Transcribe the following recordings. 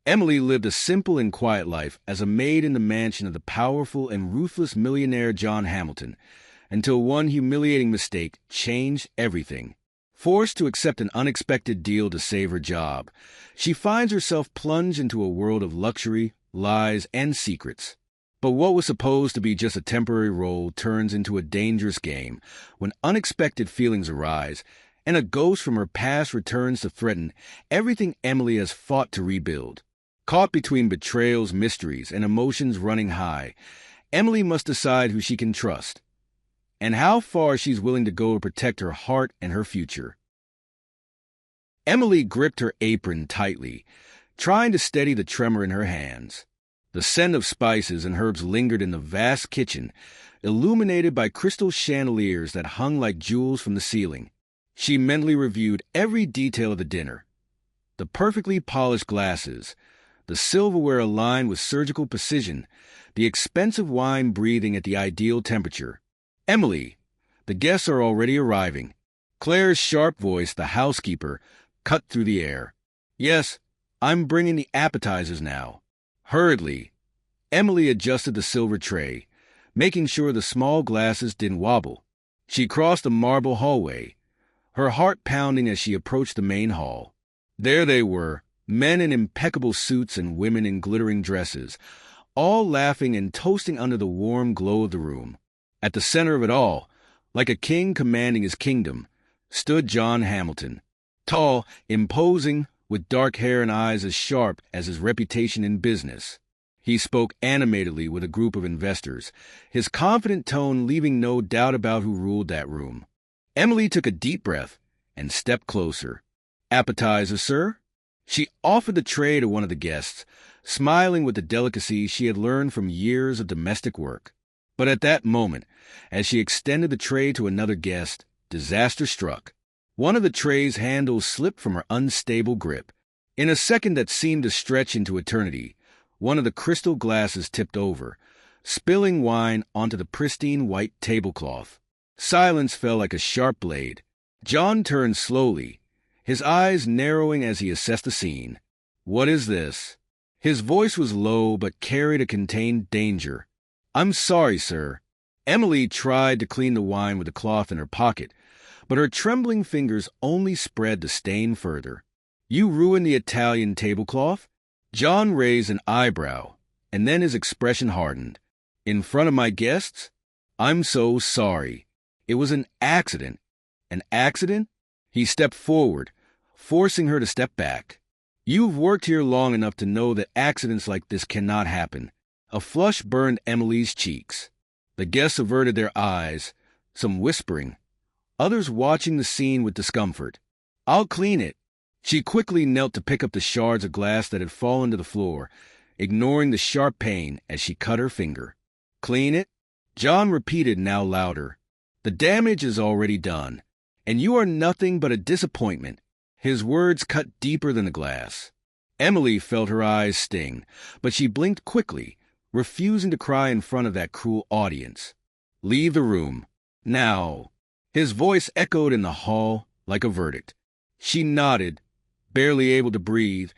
Emily lived a simple and quiet life as a maid in the mansion of the powerful and ruthless millionaire John Hamilton, until one humiliating mistake changed everything. Forced to accept an unexpected deal to save her job, she finds herself plunged into a world of luxury, lies, and secrets. But what was supposed to be just a temporary role turns into a dangerous game when unexpected feelings arise and a ghost from her past returns to threaten everything Emily has fought to rebuild. Caught between betrayal's mysteries and emotions running high, Emily must decide who she can trust and how far she's willing to go to protect her heart and her future. Emily gripped her apron tightly, trying to steady the tremor in her hands. The scent of spices and herbs lingered in the vast kitchen, illuminated by crystal chandeliers that hung like jewels from the ceiling. She mentally reviewed every detail of the dinner. The perfectly polished glasses, the silverware aligned with surgical precision, the expensive wine breathing at the ideal temperature. "Emily, the guests are already arriving." Claire's sharp voice, the housekeeper, cut through the air. "Yes, I'm bringing the appetizers now." Hurriedly, Emily adjusted the silver tray, making sure the small glasses didn't wobble. She crossed the marble hallway, her heart pounding as she approached the main hall. There they were, men in impeccable suits and women in glittering dresses, all laughing and toasting under the warm glow of the room. At the center of it all, like a king commanding his kingdom, stood John Hamilton. Tall, imposing, with dark hair and eyes as sharp as his reputation in business. He spoke animatedly with a group of investors, his confident tone leaving no doubt about who ruled that room. Emily took a deep breath and stepped closer. "Appetizer, sir?" She offered the tray to one of the guests, smiling with the delicacy she had learned from years of domestic work. But at that moment, as she extended the tray to another guest, disaster struck. One of the tray's handles slipped from her unstable grip. In a second that seemed to stretch into eternity, one of the crystal glasses tipped over, spilling wine onto the pristine white tablecloth. Silence fell like a sharp blade. John turned slowly, his eyes narrowing as he assessed the scene. "What is this?" His voice was low but carried a contained danger. "I'm sorry, sir." Emily tried to clean the wine with the cloth in her pocket, but her trembling fingers only spread the stain further. "You ruined the Italian tablecloth?" John raised an eyebrow, and then his expression hardened. "In front of my guests? I'm so sorry. It was an accident." "An accident?" He stepped forward, forcing her to step back. "You've worked here long enough to know that accidents like this cannot happen." A flush burned Emily's cheeks. The guests averted their eyes, some whispering, others watching the scene with discomfort. "I'll clean it." She quickly knelt to pick up the shards of glass that had fallen to the floor, ignoring the sharp pain as she cut her finger. "Clean it?" John repeated, now louder. "The damage is already done, and you are nothing but a disappointment." His words cut deeper than the glass. Emily felt her eyes sting, but she blinked quickly, refusing to cry in front of that cruel audience. "Leave the room. Now." His voice echoed in the hall like a verdict. She nodded, barely able to breathe,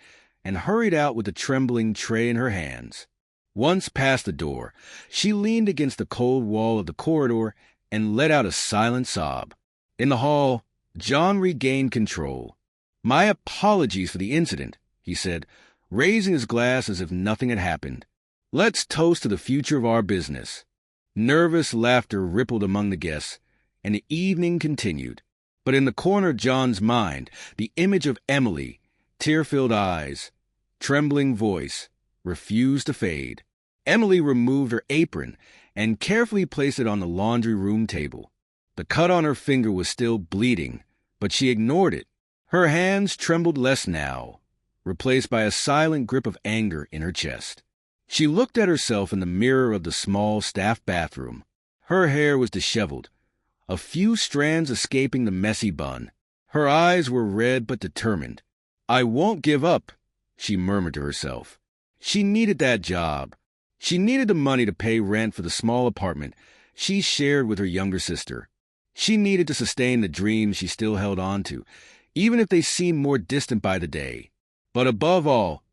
and hurried out with the trembling tray in her hands. Once past the door, she leaned against the cold wall of the corridor and let out a silent sob. In the hall, John regained control. "My apologies for the incident," he said, raising his glass as if nothing had happened. "Let's toast to the future of our business." Nervous laughter rippled among the guests, and the evening continued. But in the corner of John's mind, the image of Emily, tear-filled eyes, trembling voice, refused to fade. Emily removed her apron and carefully placed it on the laundry room table. The cut on her finger was still bleeding, but she ignored it. Her hands trembled less now, replaced by a silent grip of anger in her chest. She looked at herself in the mirror of the small staff bathroom. Her hair was disheveled, a few strands escaping the messy bun. Her eyes were red but determined. "I won't give up," she murmured to herself. She needed that job. She needed the money to pay rent for the small apartment she shared with her younger sister. She needed to sustain the dreams she still held on to, even if they seemed more distant by the day. But above all,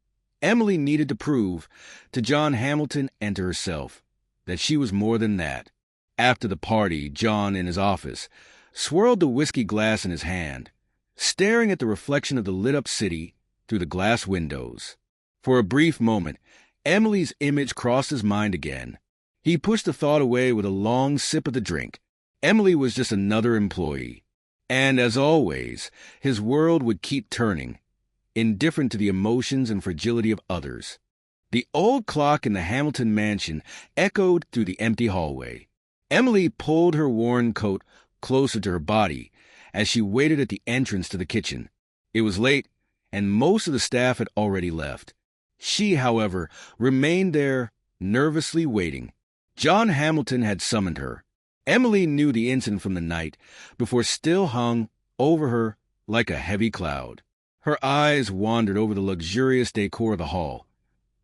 Emily needed to prove to John Hamilton and to herself that she was more than that. After the party, John, in his office, swirled the whiskey glass in his hand, staring at the reflection of the lit-up city through the glass windows. For a brief moment, Emily's image crossed his mind again. He pushed the thought away with a long sip of the drink. Emily was just another employee. And as always, his world would keep turning, indifferent to the emotions and fragility of others. The old clock in the Hamilton mansion echoed through the empty hallway. Emily pulled her worn coat closer to her body as she waited at the entrance to the kitchen. It was late, and most of the staff had already left. She, however, remained there, nervously waiting. John Hamilton had summoned her. Emily knew the incident from the night before still hung over her like a heavy cloud. Her eyes wandered over the luxurious decor of the hall,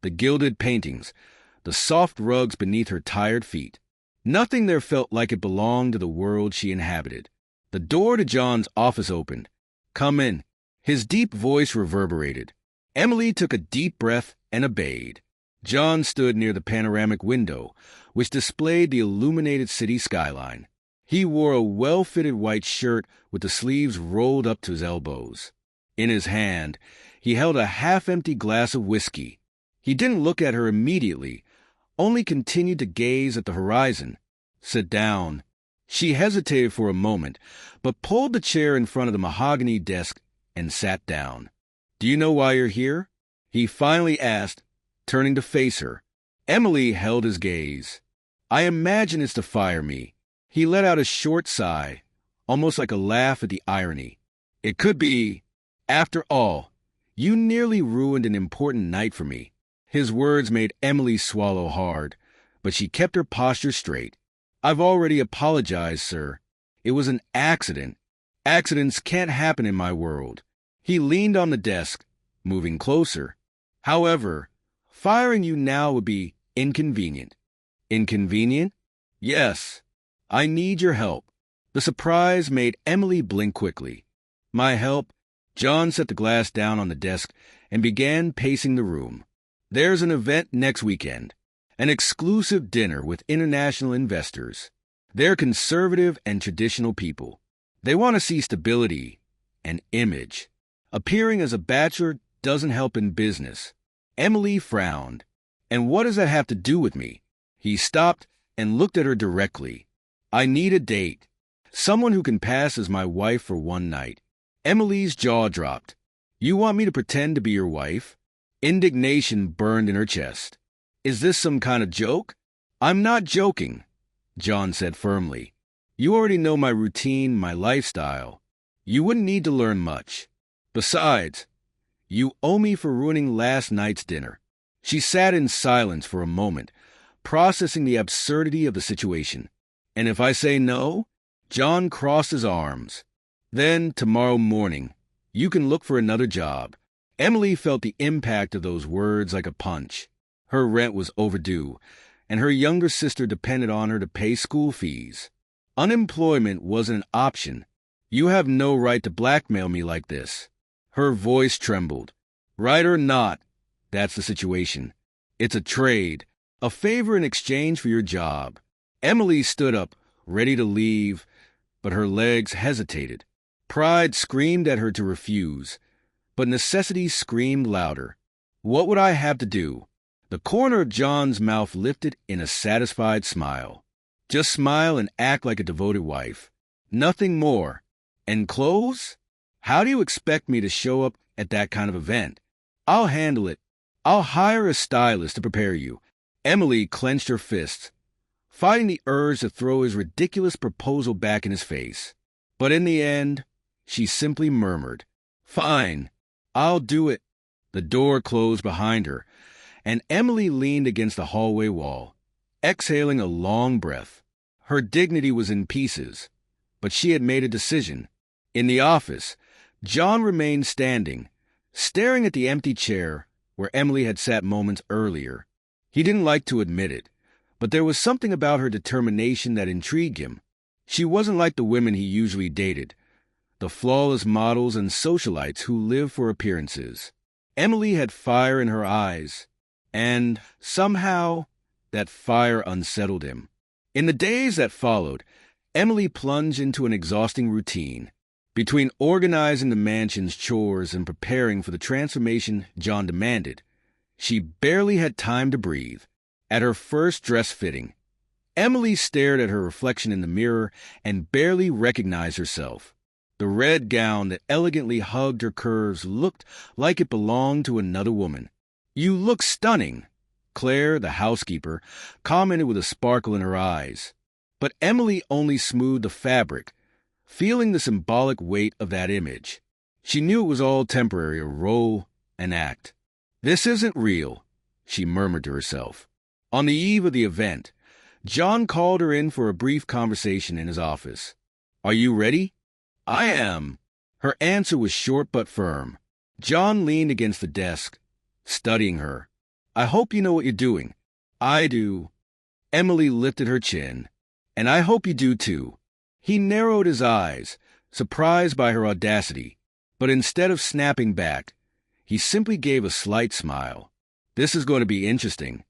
the gilded paintings, the soft rugs beneath her tired feet. Nothing there felt like it belonged to the world she inhabited. The door to John's office opened. "Come in." His deep voice reverberated. Emily took a deep breath and obeyed. John stood near the panoramic window, which displayed the illuminated city skyline. He wore a well-fitted white shirt with the sleeves rolled up to his elbows. In his hand, he held a half-empty glass of whiskey. He didn't look at her immediately, only continued to gaze at the horizon. "Sit down." She hesitated for a moment, but pulled the chair in front of the mahogany desk and sat down. "Do you know why you're here?" he finally asked, turning to face her. Emily held his gaze. "I imagine it's to fire me." He let out a short sigh, almost like a laugh at the irony. "It could be. After all, you nearly ruined an important night for me." His words made Emily swallow hard, but she kept her posture straight. "I've already apologized, sir. It was an accident. Accidents can't happen in my world." He leaned on the desk, moving closer. "However, firing you now would be inconvenient." "Inconvenient?" "Yes. I need your help." The surprise made Emily blink quickly. "My help?" John set the glass down on the desk and began pacing the room. "There's an event next weekend, an exclusive dinner with international investors. They're conservative and traditional people. They want to see stability and image. Appearing as a bachelor doesn't help in business." Emily frowned. "And what does that have to do with me?" He stopped and looked at her directly. "I need a date. Someone who can pass as my wife for one night." Emily's jaw dropped. "You want me to pretend to be your wife?" Indignation burned in her chest. "Is this some kind of joke?" "I'm not joking," John said firmly. "You already know my routine, my lifestyle. You wouldn't need to learn much. Besides, you owe me for ruining last night's dinner." She sat in silence for a moment, processing the absurdity of the situation. "And if I say no?" John crossed his arms. "Then, tomorrow morning, you can look for another job." Emily felt the impact of those words like a punch. Her rent was overdue, and her younger sister depended on her to pay school fees. Unemployment wasn't an option. "You have no right to blackmail me like this." Her voice trembled. "Right or not, that's the situation. It's a trade, a favor in exchange for your job." Emily stood up, ready to leave, but her legs hesitated. Pride screamed at her to refuse, but necessity screamed louder. "What would I have to do?" The corner of John's mouth lifted in a satisfied smile. "Just smile and act like a devoted wife. Nothing more. And clothes? How do you expect me to show up at that kind of event?" "I'll handle it. I'll hire a stylist to prepare you." Emily clenched her fists, fighting the urge to throw his ridiculous proposal back in his face. But in the end, she simply murmured, "Fine, I'll do it." The door closed behind her, and Emily leaned against the hallway wall, exhaling a long breath. Her dignity was in pieces, but she had made a decision. In the office, John remained standing, staring at the empty chair where Emily had sat moments earlier. He didn't like to admit it, but there was something about her determination that intrigued him. She wasn't like the women he usually dated, the flawless models and socialites who live for appearances. Emily had fire in her eyes, and somehow that fire unsettled him. In the days that followed, Emily plunged into an exhausting routine. Between organizing the mansion's chores and preparing for the transformation John demanded, she barely had time to breathe. At her first dress fitting, Emily stared at her reflection in the mirror and barely recognized herself. The red gown that elegantly hugged her curves looked like it belonged to another woman. "You look stunning," Claire, the housekeeper, commented with a sparkle in her eyes. But Emily only smoothed the fabric, feeling the symbolic weight of that image. She knew it was all temporary, a role, an act. "This isn't real," she murmured to herself. On the eve of the event, John called her in for a brief conversation in his office. "Are you ready?" "I am." Her answer was short but firm. John leaned against the desk, studying her. "I hope you know what you're doing." "I do." Emily lifted her chin. "And I hope you do too." He narrowed his eyes, surprised by her audacity, but instead of snapping back, he simply gave a slight smile. "This is going to be interesting."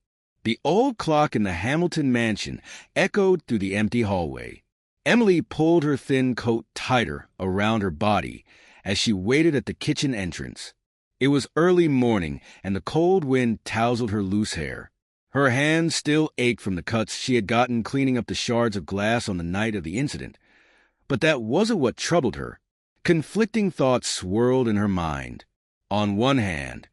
The old clock in the Hamilton mansion echoed through the empty hallway. Emily pulled her thin coat tighter around her body as she waited at the kitchen entrance. It was early morning, and the cold wind tousled her loose hair. Her hands still ached from the cuts she had gotten cleaning up the shards of glass on the night of the incident. But that wasn't what troubled her. Conflicting thoughts swirled in her mind. On one hand,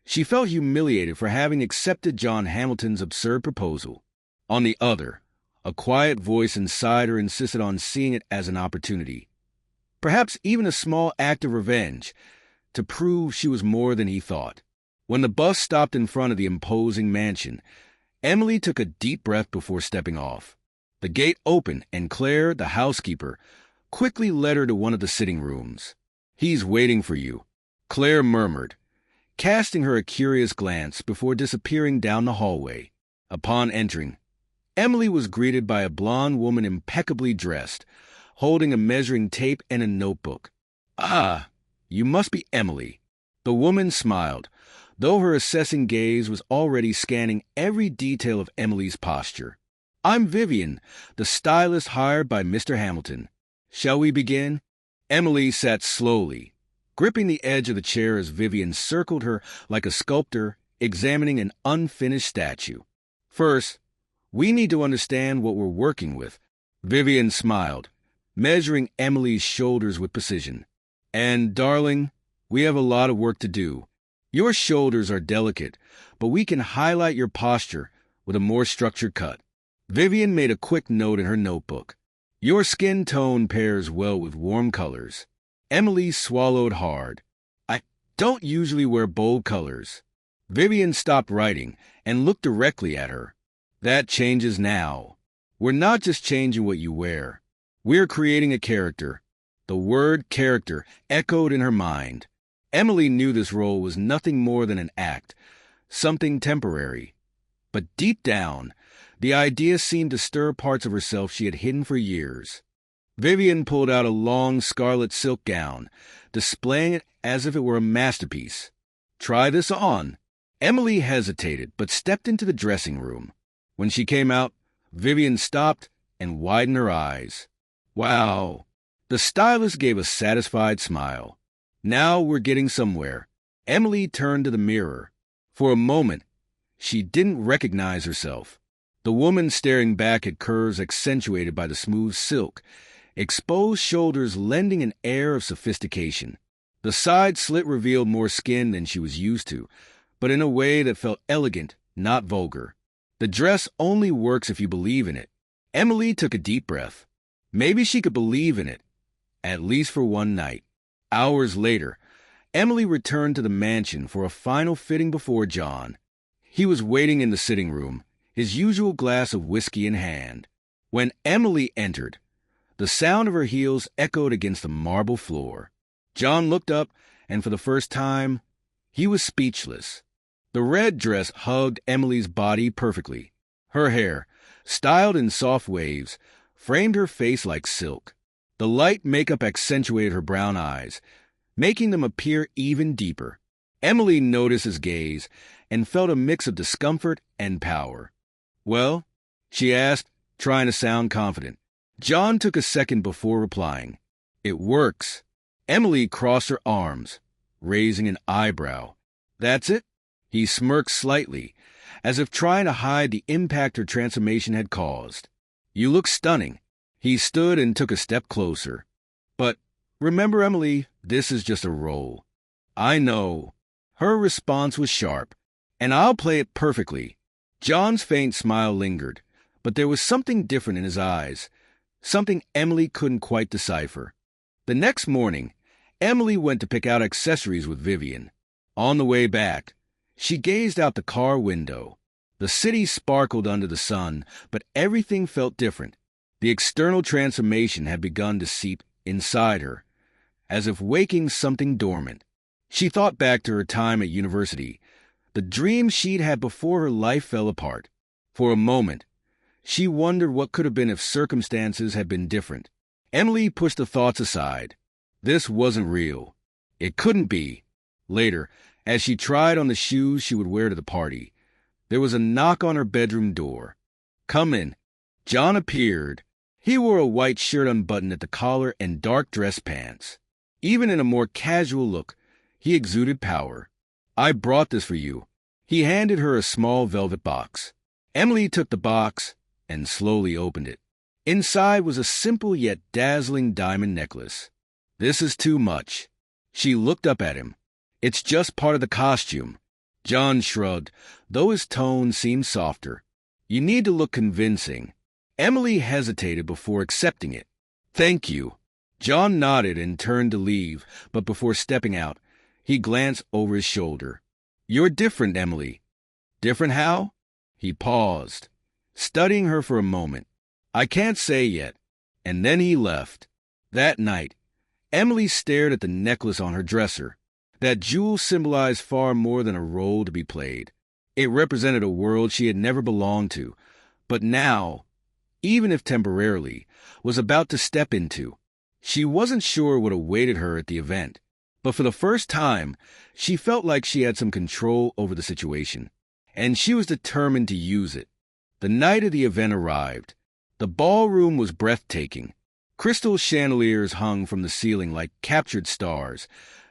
she felt humiliated for having accepted John Hamilton's absurd proposal. On the other, a quiet voice inside her insisted on seeing it as an opportunity. Perhaps even a small act of revenge, to prove she was more than he thought. When the bus stopped in front of the imposing mansion, Emily took a deep breath before stepping off. The gate opened, and Claire, the housekeeper, quickly led her to one of the sitting rooms. "He's waiting for you," Claire murmured, casting her a curious glance before disappearing down the hallway. Upon entering, Emily was greeted by a blonde woman impeccably dressed, holding a measuring tape and a notebook. "Ah, you must be Emily." The woman smiled, though her assessing gaze was already scanning every detail of Emily's posture. "I'm Vivian, the stylist hired by Mr. Hamilton. Shall we begin?" Emily sat slowly, gripping the edge of the chair as Vivian circled her like a sculptor examining an unfinished statue. "First, we need to understand what we're working with." Vivian smiled, measuring Emily's shoulders with precision. "And, darling, we have a lot of work to do. Your shoulders are delicate, but we can highlight your posture with a more structured cut." Vivian made a quick note in her notebook. "Your skin tone pairs well with warm colors." Emily swallowed hard. "I don't usually wear bold colors." Vivian stopped writing and looked directly at her. "That changes now. We're not just changing what you wear. We're creating a character." The word character echoed in her mind. Emily knew this role was nothing more than an act, something temporary. But deep down, the idea seemed to stir parts of herself she had hidden for years. Vivian pulled out a long scarlet silk gown, displaying it as if it were a masterpiece. "Try this on." Emily hesitated, but stepped into the dressing room. When she came out, Vivian stopped and widened her eyes. "Wow." The stylist gave a satisfied smile. "Now we're getting somewhere." Emily turned to the mirror. For a moment, she didn't recognize herself. The woman staring back had curves accentuated by the smooth silk, exposed shoulders lending an air of sophistication. The side slit revealed more skin than she was used to, but in a way that felt elegant, not vulgar. The dress only works if you believe in it. Emily took a deep breath. Maybe she could believe in it, at least for one night. Hours later, Emily returned to the mansion for a final fitting before John. He was waiting in the sitting room, his usual glass of whiskey in hand. When Emily entered, the sound of her heels echoed against the marble floor. John looked up, and for the first time, he was speechless. The red dress hugged Emily's body perfectly. Her hair, styled in soft waves, framed her face like silk. The light makeup accentuated her brown eyes, making them appear even deeper. Emily noticed his gaze and felt a mix of discomfort and power. "Well?" she asked, trying to sound confident. John took a second before replying. "It works." Emily crossed her arms, raising an eyebrow. "That's it?" He smirked slightly, as if trying to hide the impact her transformation had caused. "You look stunning." He stood and took a step closer. "But remember, Emily, this is just a role." "I know." Her response was sharp. "And I'll play it perfectly." John's faint smile lingered, but there was something different in his eyes, something Emily couldn't quite decipher. The next morning, Emily went to pick out accessories with Vivian. On the way back, she gazed out the car window. The city sparkled under the sun, but everything felt different. The external transformation had begun to seep inside her, as if waking something dormant. She thought back to her time at university, the dreams she'd had before her life fell apart. For a moment, she wondered what could have been if circumstances had been different. Emily pushed the thoughts aside. This wasn't real. It couldn't be. Later, as she tried on the shoes she would wear to the party, there was a knock on her bedroom door. "Come in." John appeared. He wore a white shirt unbuttoned at the collar and dark dress pants. Even in a more casual look, he exuded power. "I brought this for you." He handed her a small velvet box. Emily took the box and slowly opened it. Inside was a simple yet dazzling diamond necklace. "This is too much." She looked up at him. "It's just part of the costume." John shrugged, though his tone seemed softer. "You need to look convincing." Emily hesitated before accepting it. "Thank you." John nodded and turned to leave, but before stepping out, he glanced over his shoulder. "You're different, Emily." "Different how?" He paused, studying her for a moment. "I can't say yet." And then he left. That night, Emily stared at the necklace on her dresser. That jewel symbolized far more than a role to be played. It represented a world she had never belonged to, but now, even if temporarily, was about to step into. She wasn't sure what awaited her at the event, but for the first time, she felt like she had some control over the situation, and she was determined to use it. The night of the event arrived. The ballroom was breathtaking. Crystal chandeliers hung from the ceiling like captured stars,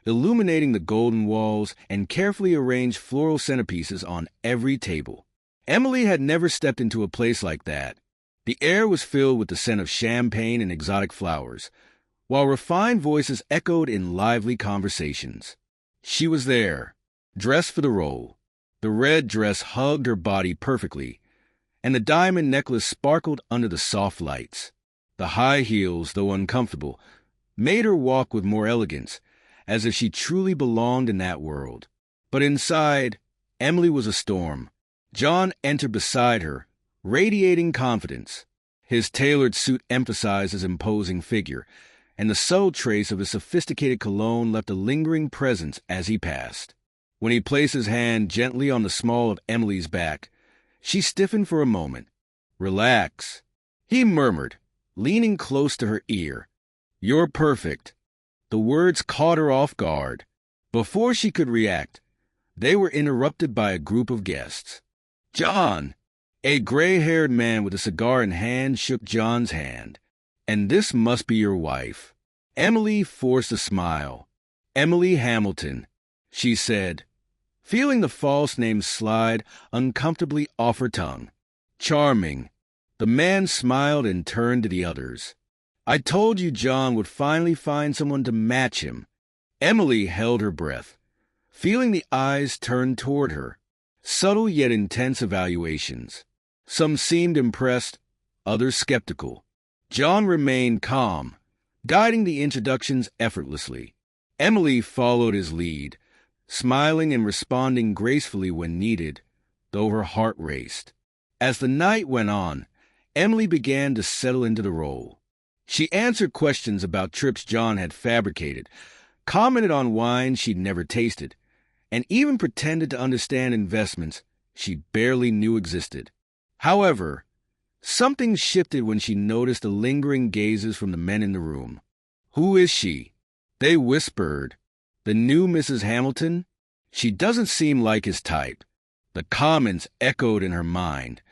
illuminating the golden walls and carefully arranged floral centerpieces on every table. Emily had never stepped into a place like that. The air was filled with the scent of champagne and exotic flowers, while refined voices echoed in lively conversations. She was there, dressed for the role. The red dress hugged her body perfectly, and the diamond necklace sparkled under the soft lights. The high heels, though uncomfortable, made her walk with more elegance, as if she truly belonged in that world. But inside, Emily was a storm. John entered beside her, radiating confidence. His tailored suit emphasized his imposing figure, and the subtle trace of his sophisticated cologne left a lingering presence as he passed. When he placed his hand gently on the small of Emily's back, she stiffened for a moment. "Relax," he murmured, leaning close to her ear. "You're perfect." The words caught her off guard. Before she could react, they were interrupted by a group of guests. "John!" A gray-haired man with a cigar in hand shook John's hand. "And this must be your wife." Emily forced a smile. "Emily Hamilton," she said, feeling the false name slide uncomfortably off her tongue. "Charming." The man smiled and turned to the others. "I told you John would finally find someone to match him." Emily held her breath, feeling the eyes turn toward her. Subtle yet intense evaluations. Some seemed impressed, others skeptical. John remained calm, guiding the introductions effortlessly. Emily followed his lead, smiling and responding gracefully when needed, though her heart raced. As the night went on, Emily began to settle into the role. She answered questions about trips John had fabricated, commented on wines she'd never tasted, and even pretended to understand investments she barely knew existed. However, something shifted when she noticed the lingering gazes from the men in the room. "Who is she?" They whispered. "The new Mrs. Hamilton?" She doesn't seem like his type. The comments echoed in her mind.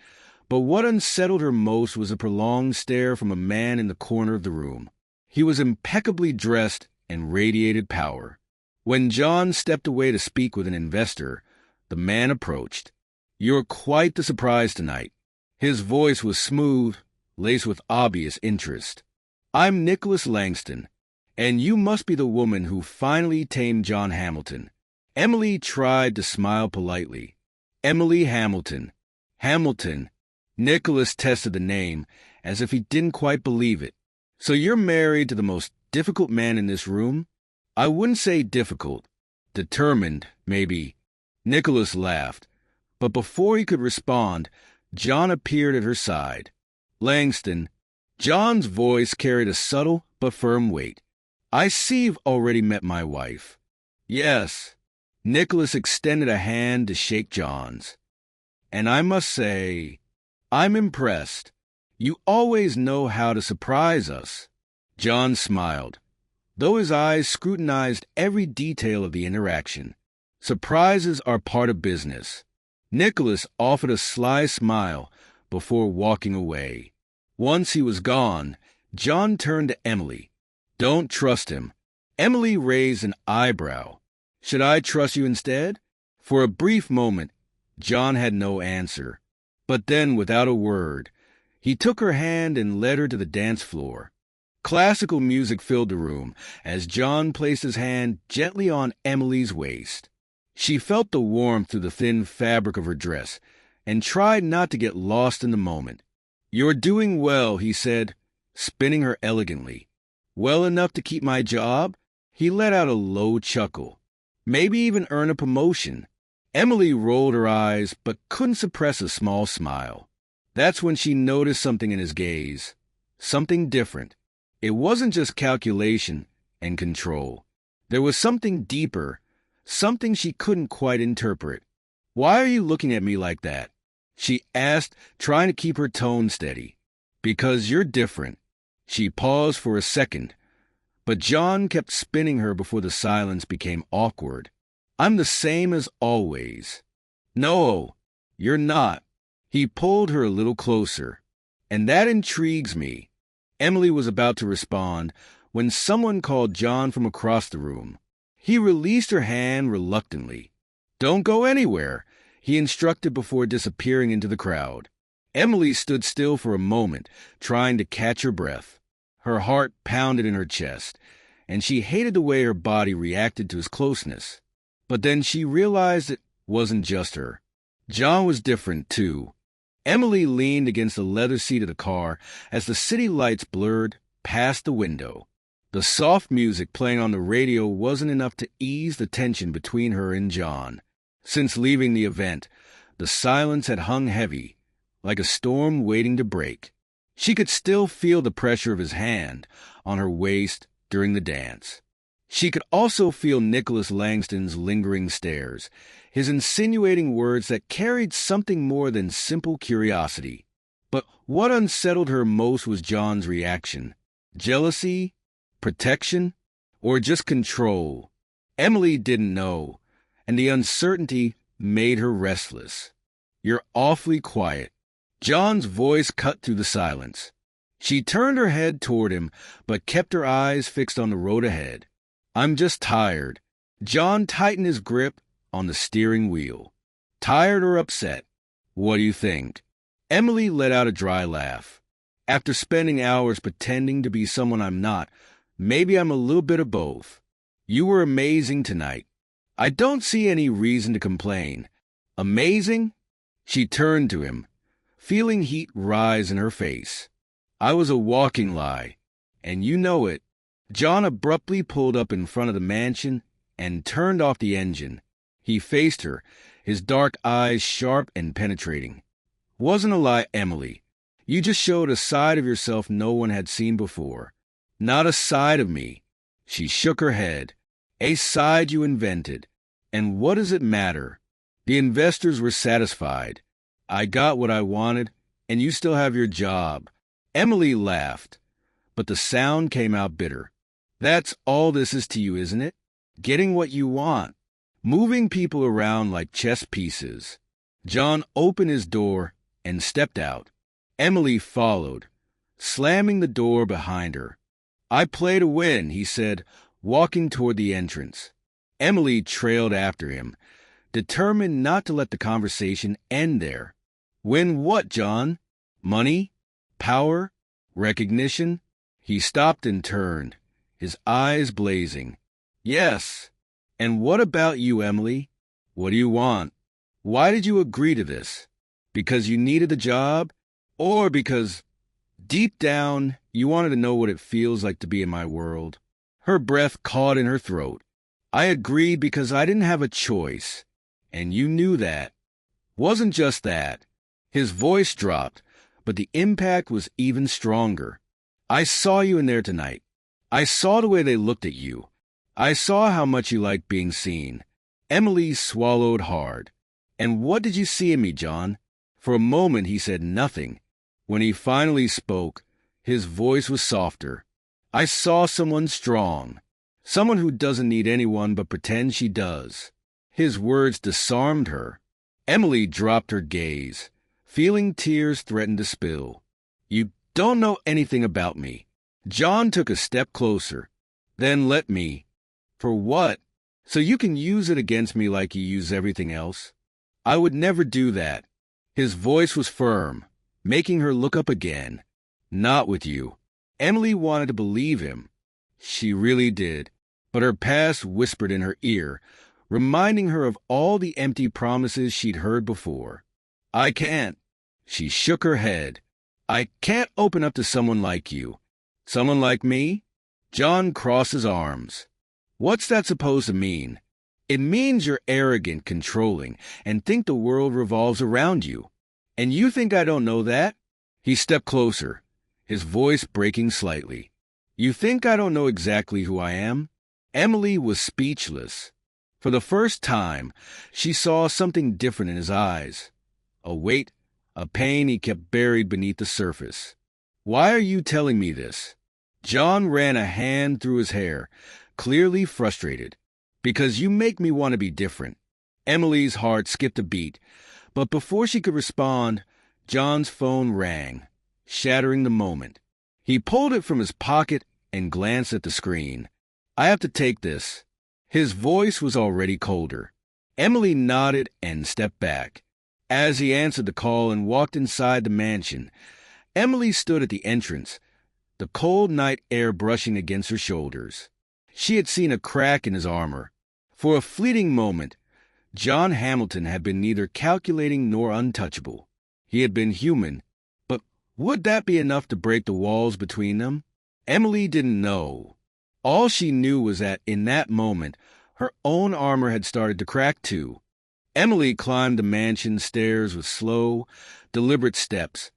But what unsettled her most was a prolonged stare from a man in the corner of the room. He was impeccably dressed and radiated power. When John stepped away to speak with an investor, the man approached. "You're quite the surprise tonight." His voice was smooth, laced with obvious interest. "I'm Nicholas Langston, and you must be the woman who finally tamed John Hamilton." Emily tried to smile politely. Emily Hamilton. Hamilton. Nicholas tested the name as if he didn't quite believe it. "So you're married to the most difficult man in this room?" "I wouldn't say difficult. Determined, maybe." Nicholas laughed. But before he could respond, John appeared at her side. "Langston." John's voice carried a subtle but firm weight. "I see you've already met my wife." "Yes." Nicholas extended a hand to shake John's. "And I must say, I'm impressed. You always know how to surprise us." John smiled, though his eyes scrutinized every detail of the interaction. Surprises are part of business. Nicholas offered a sly smile before walking away. Once he was gone, John turned to Emily. "Don't trust him." Emily raised an eyebrow. "Should I trust you instead?" For a brief moment, John had no answer. But then, without a word, he took her hand and led her to the dance floor. Classical music filled the room as John placed his hand gently on Emily's waist. She felt the warmth through the thin fabric of her dress and tried not to get lost in the moment. "You're doing well," he said, spinning her elegantly. "Well enough to keep my job?" He let out a low chuckle. "Maybe even earn a promotion." Emily rolled her eyes but couldn't suppress a small smile. That's when she noticed something in his gaze. Something different. It wasn't just calculation and control. There was something deeper, something she couldn't quite interpret. "Why are you looking at me like that?" she asked, trying to keep her tone steady. "Because you're different." She paused for a second, but John kept spinning her before the silence became awkward. "I'm the same as always." "No, you're not." He pulled her a little closer. "And that intrigues me." Emily was about to respond when someone called John from across the room. He released her hand reluctantly. "Don't go anywhere," he instructed before disappearing into the crowd. Emily stood still for a moment, trying to catch her breath. Her heart pounded in her chest, and she hated the way her body reacted to his closeness. But then she realized it wasn't just her. John was different, too. Emily leaned against the leather seat of the car as the city lights blurred past the window. The soft music playing on the radio wasn't enough to ease the tension between her and John. Since leaving the event, the silence had hung heavy, like a storm waiting to break. She could still feel the pressure of his hand on her waist during the dance. She could also feel Nicholas Langston's lingering stares, his insinuating words that carried something more than simple curiosity. But what unsettled her most was John's reaction. Jealousy? Protection? Or just control? Emily didn't know, and the uncertainty made her restless. "You're awfully quiet." John's voice cut through the silence. She turned her head toward him, but kept her eyes fixed on the road ahead. "I'm just tired." John tightened his grip on the steering wheel. "Tired or upset? What do you think?" Emily let out a dry laugh. "After spending hours pretending to be someone I'm not, maybe I'm a little bit of both. You were amazing tonight. I don't see any reason to complain." "Amazing?" She turned to him, feeling heat rise in her face. "I was a walking lie, and you know it." John abruptly pulled up in front of the mansion and turned off the engine. He faced her, his dark eyes sharp and penetrating. "Wasn't a lie, Emily. You just showed a side of yourself no one had seen before." "Not a side of me." She shook her head. "A side you invented. And what does it matter? The investors were satisfied. I got what I wanted, and you still have your job." Emily laughed, but the sound came out bitter. "That's all this is to you, isn't it? Getting what you want." moving people around like chess pieces. John opened his door and stepped out. Emily followed, slamming the door behind her. "I play to win," he said, walking toward the entrance. Emily trailed after him, determined not to let the conversation end there. "Win what, John? Money? Power? Recognition?" He stopped and turned, his eyes blazing. "Yes. And what about you, Emily? What do you want? Why did you agree to this? Because you needed the job? Or because, deep down, you wanted to know what it feels like to be in my world?" Her breath caught in her throat. "I agreed because I didn't have a choice. And you knew that." Wasn't just that. His voice dropped, but the impact was even stronger. "I saw you in there tonight. I saw the way they looked at you. I saw how much you liked being seen." Emily swallowed hard. "And what did you see in me, John?" For a moment he said nothing. When he finally spoke, his voice was softer. "I saw someone strong. Someone who doesn't need anyone but pretends she does." His words disarmed her. Emily dropped her gaze, feeling tears threaten to spill. "You don't know anything about me." John took a step closer. "Then let me." "For what? So you can use it against me like you use everything else?" "I would never do that." His voice was firm, making her look up again. "Not with you." Emily wanted to believe him. She really did. But her past whispered in her ear, reminding her of all the empty promises she'd heard before. "I can't." She shook her head. "I can't open up to someone like you." "Someone like me?" John crossed his arms. "What's that supposed to mean?" "It means you're arrogant, controlling, and think the world revolves around you. And you think I don't know that?" He stepped closer, his voice breaking slightly. "You think I don't know exactly who I am?" Emily was speechless. For the first time, she saw something different in his eyes. A weight, a pain he kept buried beneath the surface. "Why are you telling me this?" John ran a hand through his hair, clearly frustrated. "Because you make me want to be different." Emily's heart skipped a beat, but before she could respond, John's phone rang, shattering the moment. He pulled it from his pocket and glanced at the screen. "I have to take this." His voice was already colder. Emily nodded and stepped back. As he answered the call and walked inside the mansion, Emily stood at the entrance, the cold night air brushing against her shoulders. She had seen a crack in his armor. For a fleeting moment, John Hamilton had been neither calculating nor untouchable. He had been human, but would that be enough to break the walls between them? Emily didn't know. All she knew was that in that moment, her own armor had started to crack too. Emily climbed the mansion stairs with slow, deliberate steps,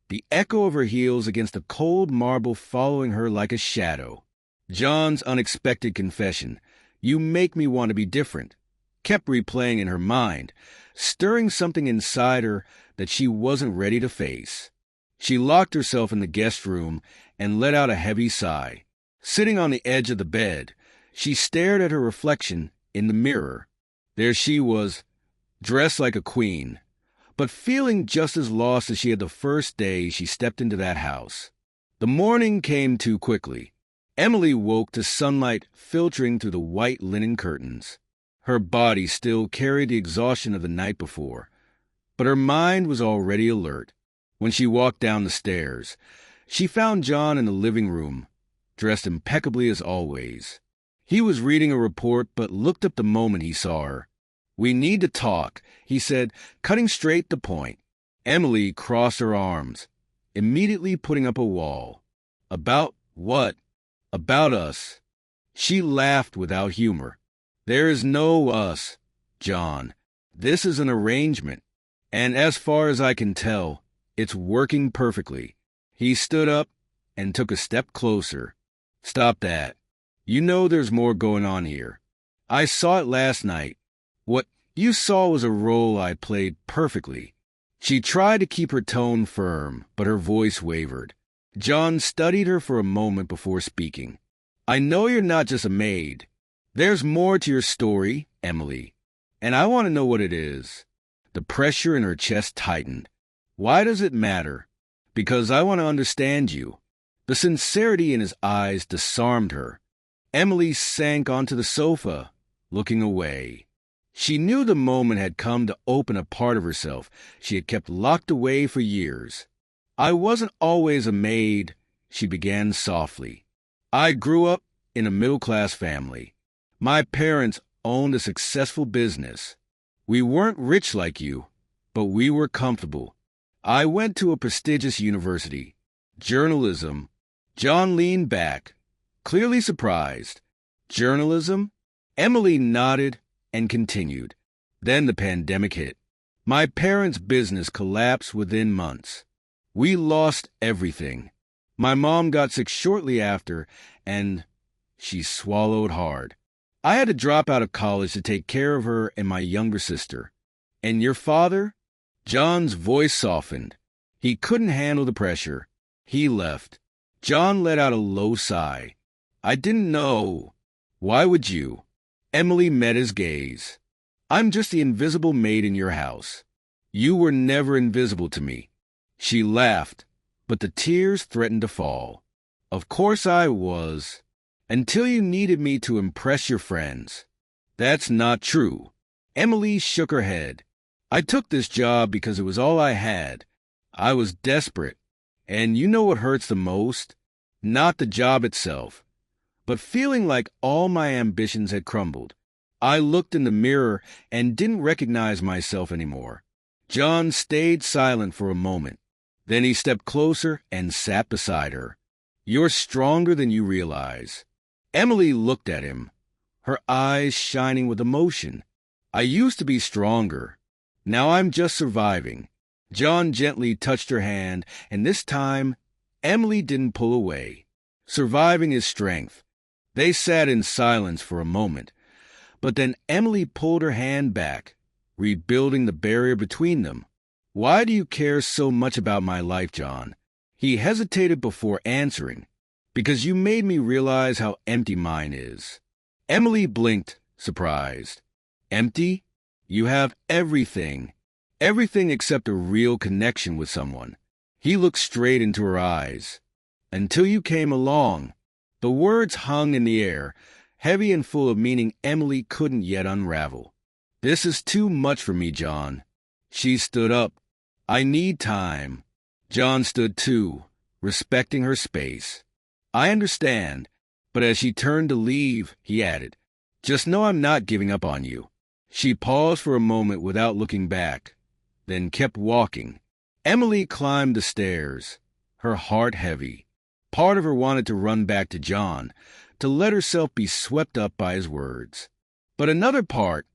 the echo of her heels against the cold marble following her like a shadow. John's unexpected confession, "You make me want to be different," kept replaying in her mind, stirring something inside her that she wasn't ready to face. She locked herself in the guest room and let out a heavy sigh. Sitting on the edge of the bed, she stared at her reflection in the mirror. There she was, dressed like a queen, but feeling just as lost as she had the first day she stepped into that house. The morning came too quickly. Emily woke to sunlight filtering through the white linen curtains. Her body still carried the exhaustion of the night before, but her mind was already alert. When she walked down the stairs, she found John in the living room, dressed impeccably as always. He was reading a report but looked up the moment he saw her. "We need to talk," he said, cutting straight to the point. Emily crossed her arms, immediately putting up a wall. "About what?" "About us." She laughed without humor. "There is no us, John. This is an arrangement. And as far as I can tell, it's working perfectly." He stood up and took a step closer. "Stop that. You know there's more going on here. I saw it last night. What you saw was a role I played perfectly." She tried to keep her tone firm, but her voice wavered. John studied her for a moment before speaking. "I know you're not just a maid. There's more to your story, Emily. "And I want to know what it is." The pressure in her chest tightened. "Why does it matter?" "Because I want to understand you." The sincerity in his eyes disarmed her. Emily sank onto the sofa, looking away. She knew the moment had come to open a part of herself she had kept locked away for years. "I wasn't always a maid," she began softly. "I grew up in a middle-class family. My parents owned a successful business. We weren't rich like you, but we were comfortable. I went to a prestigious university. Journalism." John leaned back, clearly surprised. "Journalism?" Emily nodded and continued. "Then the pandemic hit. My parents' business collapsed within months. We lost everything. My mom got sick shortly after, and she swallowed hard. I had to drop out of college to take care of her and my younger sister." "And your father?" John's voice softened. He couldn't handle the pressure. "He left." John let out a low sigh. "I didn't know." "Why would you?" Emily met his gaze. "I'm just the invisible maid in your house. You were never invisible to me." She laughed, but the tears threatened to fall. "Of course I was. Until you needed me to impress your friends." "That's not true." Emily shook her head. "I took this job because it was all I had. I was desperate. And you know what hurts the most? Not the job itself, but feeling like all my ambitions had crumbled. I looked in the mirror and didn't recognize myself anymore." John stayed silent for a moment. Then he stepped closer and sat beside her. "You're stronger than you realize." Emily looked at him, her eyes shining with emotion. "I used to be stronger. Now I'm just surviving." John gently touched her hand, and this time, Emily didn't pull away. Surviving is strength. They sat in silence for a moment, but then Emily pulled her hand back, rebuilding the barrier between them. "Why do you care so much about my life, John?" He hesitated before answering. "Because you made me realize how empty mine is." Emily blinked, surprised. "Empty? You have everything. Everything except a real connection with someone." He looked straight into her eyes. "Until you came along." The words hung in the air, heavy and full of meaning Emily couldn't yet unravel. "This is too much for me, John." She stood up. "I need time." John stood too, respecting her space. "I understand." But as she turned to leave, he added, "Just know I'm not giving up on you." She paused for a moment without looking back, then kept walking. Emily climbed the stairs, her heart heavy. Part of her wanted to run back to John, to let herself be swept up by his words. But another part,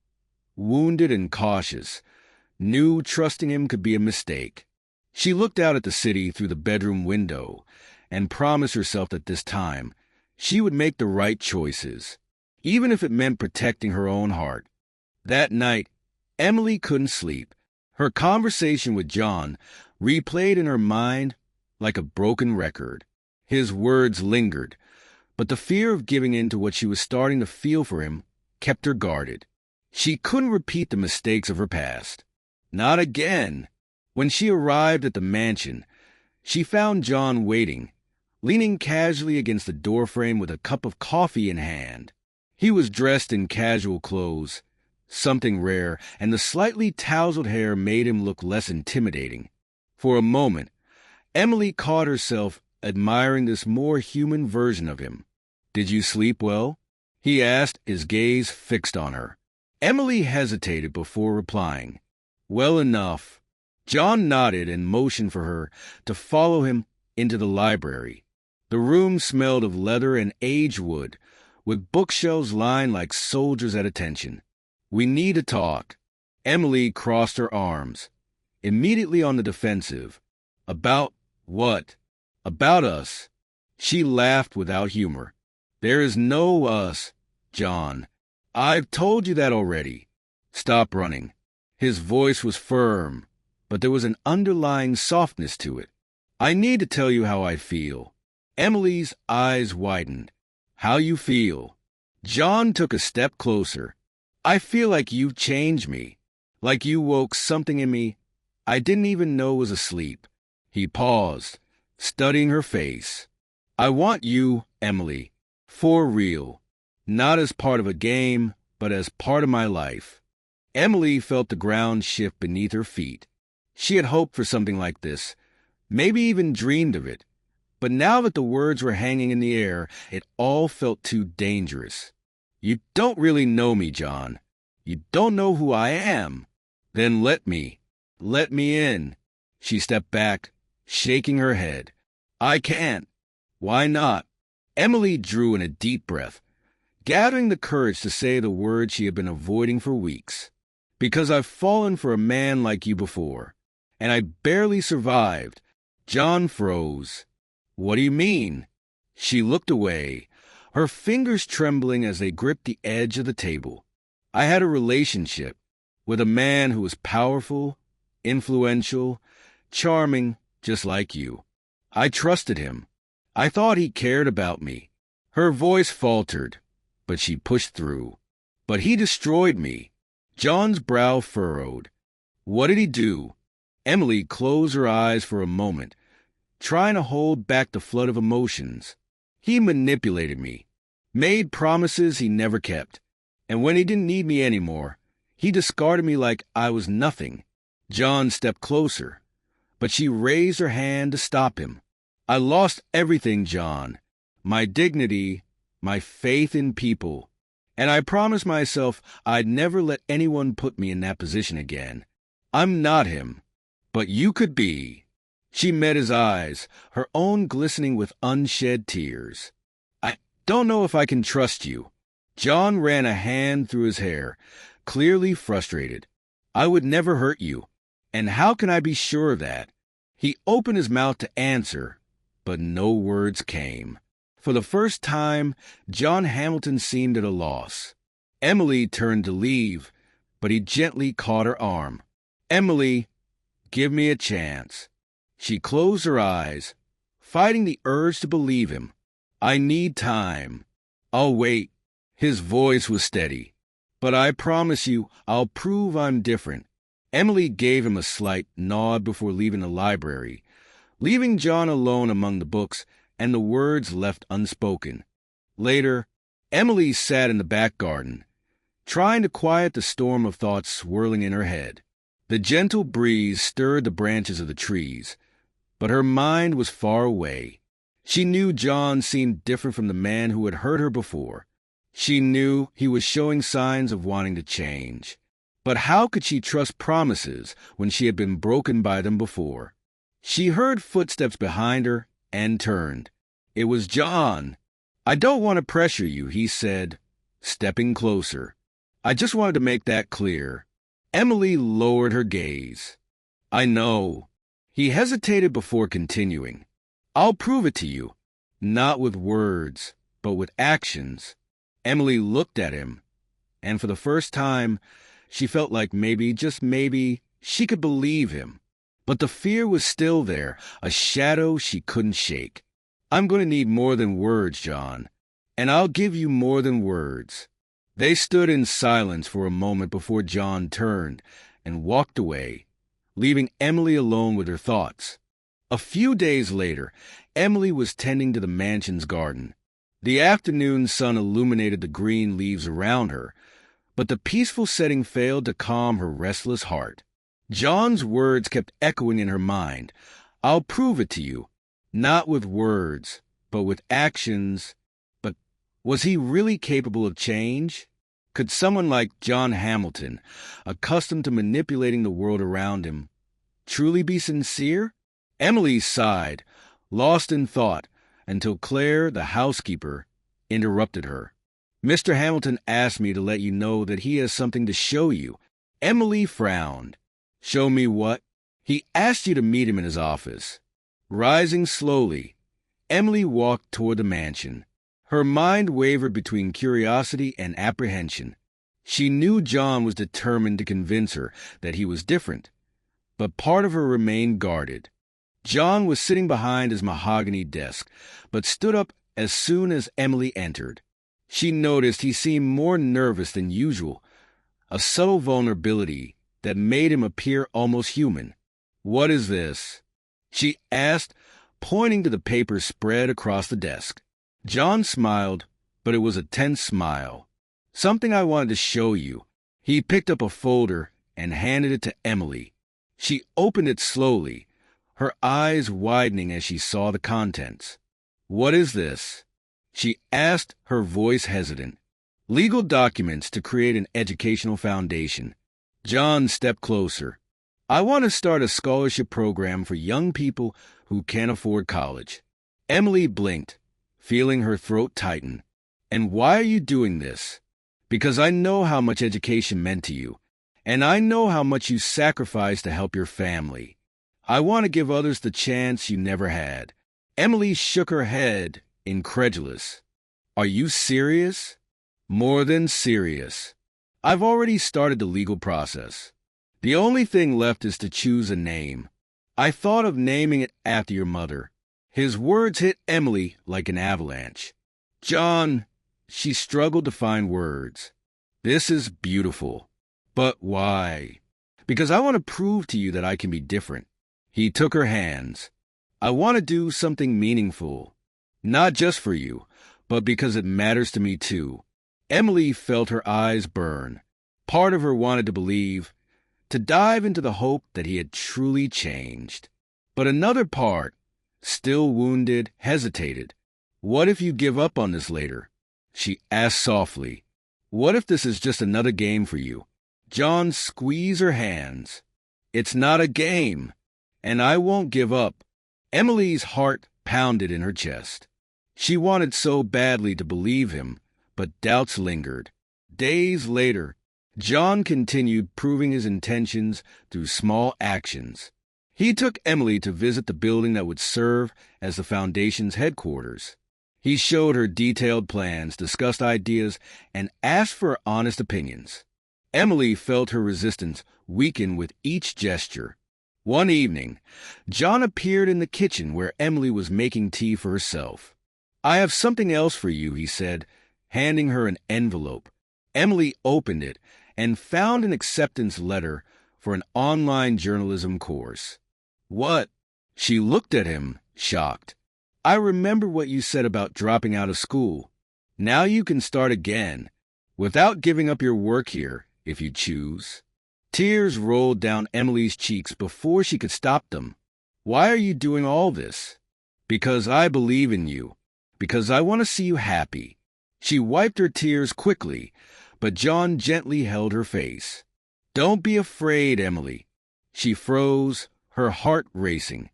wounded and cautious, knew trusting him could be a mistake. She looked out at the city through the bedroom window and promised herself that this time she would make the right choices, even if it meant protecting her own heart. That night, Emily couldn't sleep. Her conversation with John replayed in her mind like a broken record. His words lingered, but the fear of giving in to what she was starting to feel for him kept her guarded. She couldn't repeat the mistakes of her past. Not again. When she arrived at the mansion, she found John waiting, leaning casually against the doorframe with a cup of coffee in hand. He was dressed in casual clothes, something rare, and the slightly tousled hair made him look less intimidating. For a moment, Emily caught herself admiring this more human version of him. "Did you sleep well?" he asked, his gaze fixed on her. Emily hesitated before replying. "Well enough." John nodded and motioned for her to follow him into the library. The room smelled of leather and aged wood, with bookshelves lined like soldiers at attention. "We need to talk." Emily crossed her arms, immediately on the defensive. "About what?" "About us." She laughed without humor. "There is no us, John. I've told you that already. Stop running." His voice was firm, but there was an underlying softness to it. "I need to tell you how I feel." Emily's eyes widened. "How you feel?" John took a step closer. I feel like you changed me, like you woke something in me I didn't even know was asleep." He paused, studying her face. "I want you, Emily, for real, not as part of a game, but as part of my life." Emily felt the ground shift beneath her feet. She had hoped for something like this, maybe even dreamed of it. But now that the words were hanging in the air, it all felt too dangerous. "You don't really know me, John. You don't know who I am." "Then let me in." She stepped back, shaking her head. "I can't." "Why not?" Emily drew in a deep breath, gathering the courage to say the words she had been avoiding for weeks. "Because I've fallen for a man like you before, and I barely survived." John froze. "What do you mean?" She looked away, her fingers trembling as they gripped the edge of the table. "I had a relationship with a man who was powerful, influential, charming, just like you. I trusted him. I thought he cared about me." Her voice faltered, but she pushed through. "But he destroyed me." John's brow furrowed. "What did he do?" Emily closed her eyes for a moment, trying to hold back the flood of emotions. "He manipulated me, made promises he never kept, and when he didn't need me anymore, he discarded me like I was nothing." John stepped closer, but she raised her hand to stop him. "I lost everything, John. My dignity, my faith in people. And I promised myself I'd never let anyone put me in that position again. I'm not him, but you could be." She met his eyes, her own glistening with unshed tears. "I don't know if I can trust you." John ran a hand through his hair, clearly frustrated. "I would never hurt you. And how can I be sure of that?" He opened his mouth to answer, but no words came. For the first time, John Hamilton seemed at a loss. Emily turned to leave, but he gently caught her arm. "Emily, give me a chance." She closed her eyes, fighting the urge to believe him. "I need time. I'll wait." His voice was steady. "But I promise you, I'll prove I'm different." Emily gave him a slight nod before leaving the library, leaving John alone among the books and the words left unspoken. Later, Emily sat in the back garden, trying to quiet the storm of thoughts swirling in her head. The gentle breeze stirred the branches of the trees, but her mind was far away. She knew John seemed different from the man who had hurt her before. She knew he was showing signs of wanting to change. But how could she trust promises when she had been broken by them before? She heard footsteps behind her and turned. It was John. "I don't want to pressure you," he said, stepping closer. "I just wanted to make that clear." Emily lowered her gaze. "I know." He hesitated before continuing. "I'll prove it to you, not with words, but with actions." Emily looked at him, and for the first time, she felt like maybe, just maybe, she could believe him. But the fear was still there, a shadow she couldn't shake. "I'm going to need more than words, John, and I'll give you more than words." They stood in silence for a moment before John turned and walked away, leaving Emily alone with her thoughts. A few days later, Emily was tending to the mansion's garden. The afternoon sun illuminated the green leaves around her, but the peaceful setting failed to calm her restless heart. John's words kept echoing in her mind. "I'll prove it to you, not with words, but with actions." But was he really capable of change? Could someone like John Hamilton, accustomed to manipulating the world around him, truly be sincere? Emily sighed, lost in thought, until Claire, the housekeeper, interrupted her. "Mr. Hamilton asked me to let you know that he has something to show you." Emily frowned. "Show me what?" "He asked you to meet him in his office." Rising slowly, Emily walked toward the mansion. Her mind wavered between curiosity and apprehension. She knew John was determined to convince her that he was different, but part of her remained guarded. John was sitting behind his mahogany desk, but stood up as soon as Emily entered. She noticed he seemed more nervous than usual, a subtle vulnerability that made him appear almost human. "What is this?" she asked, pointing to the paper spread across the desk. John smiled, but it was a tense smile. "Something I wanted to show you." He picked up a folder and handed it to Emily. She opened it slowly, her eyes widening as she saw the contents. "What is this?" she asked, her voice hesitant. "Legal documents to create an educational foundation." John stepped closer. "I want to start a scholarship program for young people who can't afford college." Emily blinked, feeling her throat tighten. "And why are you doing this?" "Because I know how much education meant to you, and I know how much you sacrificed to help your family. I want to give others the chance you never had." Emily shook her head, incredulous. "Are you serious?" "More than serious. I've already started the legal process. The only thing left is to choose a name. I thought of naming it after your mother." His words hit Emily like an avalanche. "John," she struggled to find words. "This is beautiful. But why?" "Because I want to prove to you that I can be different." He took her hands. "I want to do something meaningful. Not just for you, but because it matters to me too." Emily felt her eyes burn. Part of her wanted to believe, to dive into the hope that he had truly changed. But another part, still wounded, hesitated. "What if you give up on this later?" she asked softly. "What if this is just another game for you?" John squeezed her hands. "It's not a game, and I won't give up." Emily's heart pounded in her chest. She wanted so badly to believe him, but doubts lingered. Days later, John continued proving his intentions through small actions. He took Emily to visit the building that would serve as the foundation's headquarters. He showed her detailed plans, discussed ideas, and asked for honest opinions. Emily felt her resistance weaken with each gesture. One evening, John appeared in the kitchen where Emily was making tea for herself. "I have something else for you," he said, handing her an envelope. Emily opened it and found an acceptance letter for an online journalism course. "What?" She looked at him, shocked. "I remember what you said about dropping out of school. Now you can start again, without giving up your work here, if you choose." Tears rolled down Emily's cheeks before she could stop them. "Why are you doing all this?" "Because I believe in you. Because I want to see you happy." She wiped her tears quickly, but John gently held her face. "Don't be afraid, Emily." She froze, her heart racing.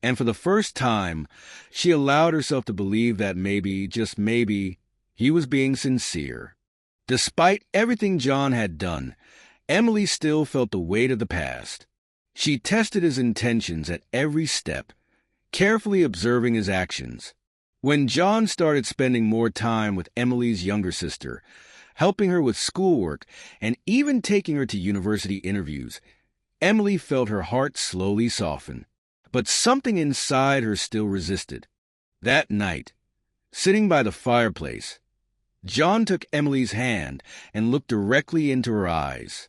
And for the first time, she allowed herself to believe that maybe, just maybe, he was being sincere. Despite everything John had done, Emily still felt the weight of the past. She tested his intentions at every step, carefully observing his actions. When John started spending more time with Emily's younger sister, helping her with schoolwork, and even taking her to university interviews, Emily felt her heart slowly soften. But something inside her still resisted. That night, sitting by the fireplace, John took Emily's hand and looked directly into her eyes.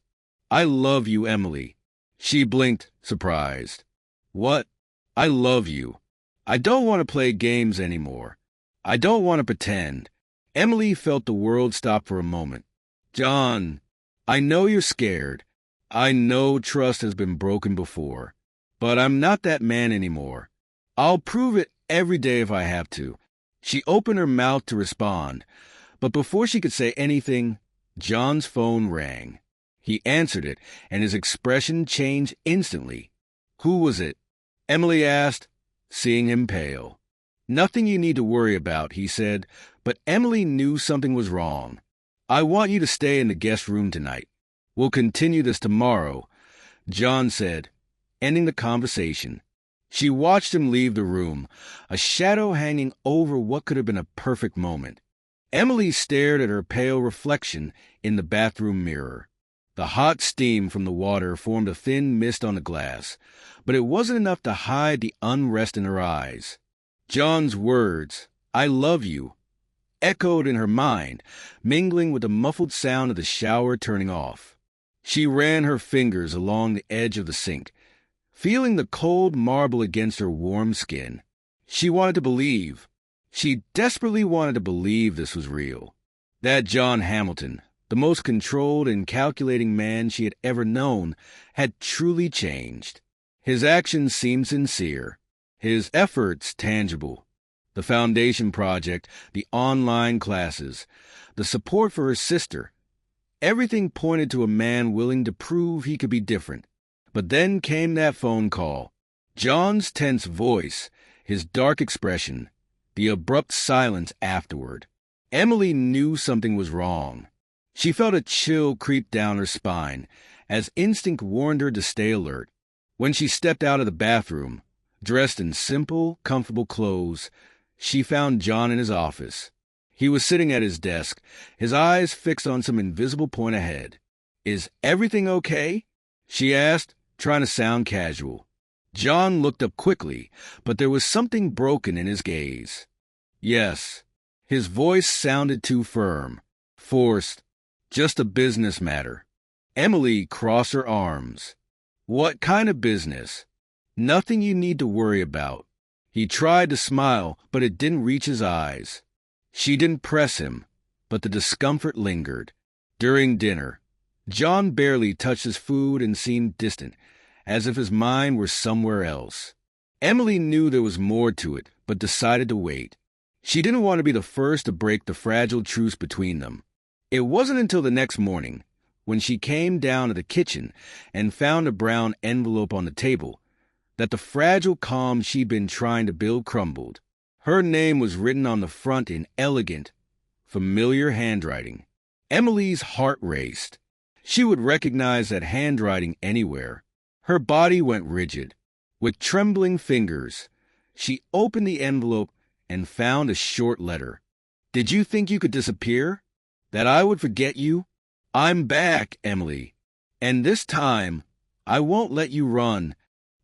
"I love you, Emily." She blinked, surprised. "What?" "I love you. I don't want to play games anymore. I don't want to pretend." Emily felt the world stop for a moment. "John, I know you're scared. I know trust has been broken before. But I'm not that man anymore. I'll prove it every day if I have to." She opened her mouth to respond, but before she could say anything, John's phone rang. He answered it, and his expression changed instantly. "Who was it?" Emily asked, seeing him pale. "Nothing you need to worry about," he said, but Emily knew something was wrong. "I want you to stay in the guest room tonight. We'll continue this tomorrow," John said, ending the conversation. She watched him leave the room, a shadow hanging over what could have been a perfect moment. Emily stared at her pale reflection in the bathroom mirror. The hot steam from the water formed a thin mist on the glass, but it wasn't enough to hide the unrest in her eyes. John's words, "I love you," echoed in her mind, mingling with the muffled sound of the shower turning off. She ran her fingers along the edge of the sink, feeling the cold marble against her warm skin. She wanted to believe. She desperately wanted to believe this was real. That John Hamilton, the most controlled and calculating man she had ever known, had truly changed. His actions seemed sincere, his efforts tangible. The foundation project, the online classes, the support for her sister, everything pointed to a man willing to prove he could be different. But then came that phone call. John's tense voice, his dark expression, the abrupt silence afterward. Emily knew something was wrong. She felt a chill creep down her spine as instinct warned her to stay alert. When she stepped out of the bathroom, dressed in simple, comfortable clothes, she found John in his office. He was sitting at his desk, his eyes fixed on some invisible point ahead. "Is everything okay?" she asked, trying to sound casual. John looked up quickly, but there was something broken in his gaze. "Yes." His voice sounded too firm, forced. "Just a business matter." Emily crossed her arms. "What kind of business?" "Nothing you need to worry about." He tried to smile, but it didn't reach his eyes. She didn't press him, but the discomfort lingered. During dinner, John barely touched his food and seemed distant, as if his mind were somewhere else. Emily knew there was more to it, but decided to wait. She didn't want to be the first to break the fragile truce between them. It wasn't until the next morning, when she came down to the kitchen and found a brown envelope on the table, that the fragile calm she'd been trying to build crumbled. Her name was written on the front in elegant, familiar handwriting. Emily's heart raced. She would recognize that handwriting anywhere. Her body went rigid. With trembling fingers, she opened the envelope and found a short letter. "Did you think you could disappear? That I would forget you? I'm back, Emily. And this time, I won't let you run."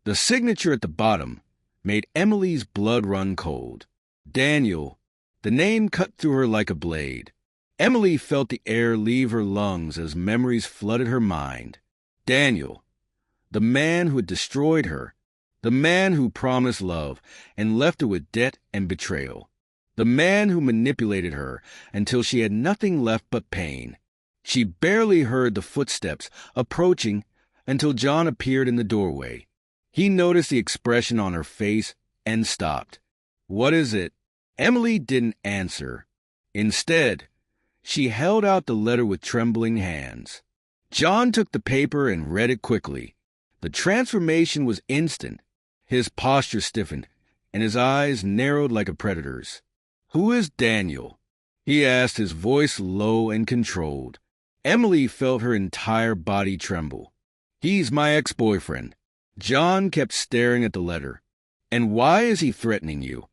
The signature at the bottom made Emily's blood run cold. Daniel. The name cut through her like a blade. Emily felt the air leave her lungs as memories flooded her mind. Daniel. The man who had destroyed her. The man who promised love and left her with debt and betrayal. The man who manipulated her until she had nothing left but pain. She barely heard the footsteps approaching until John appeared in the doorway. He noticed the expression on her face and stopped. "What is it?" Emily didn't answer. Instead, she held out the letter with trembling hands. John took the paper and read it quickly. The transformation was instant. His posture stiffened, and his eyes narrowed like a predator's. "Who is Daniel?" he asked, his voice low and controlled. Emily felt her entire body tremble. "He's my ex-boyfriend." John kept staring at the letter. "And why is he threatening you?"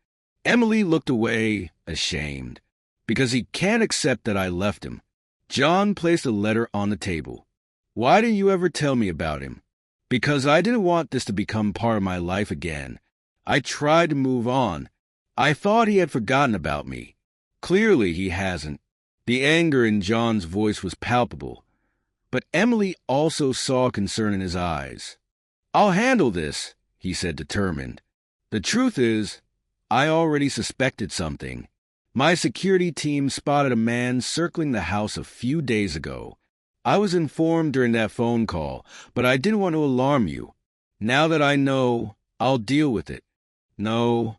Emily looked away, ashamed. "Because he can't accept that I left him." John placed the letter on the table. "Why didn't you ever tell me about him?" "Because I didn't want this to become part of my life again. I tried to move on. I thought he had forgotten about me. Clearly he hasn't." The anger in John's voice was palpable, but Emily also saw concern in his eyes. "I'll handle this," he said, determined. "The truth is, I already suspected something. My security team spotted a man circling the house a few days ago. I was informed during that phone call, but I didn't want to alarm you. Now that I know, I'll deal with it." "No."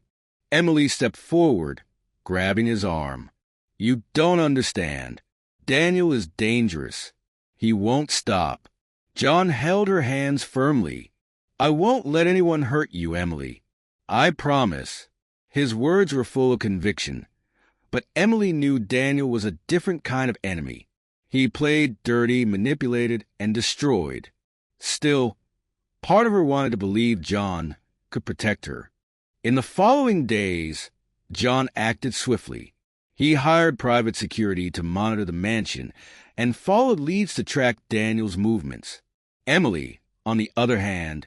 Emily stepped forward, grabbing his arm. "You don't understand. Daniel is dangerous. He won't stop." John held her hands firmly. "I won't let anyone hurt you, Emily. I promise." His words were full of conviction, but Emily knew Daniel was a different kind of enemy. He played dirty, manipulated, and destroyed. Still, part of her wanted to believe John could protect her. In the following days, John acted swiftly. He hired private security to monitor the mansion and followed leads to track Daniel's movements. Emily, on the other hand,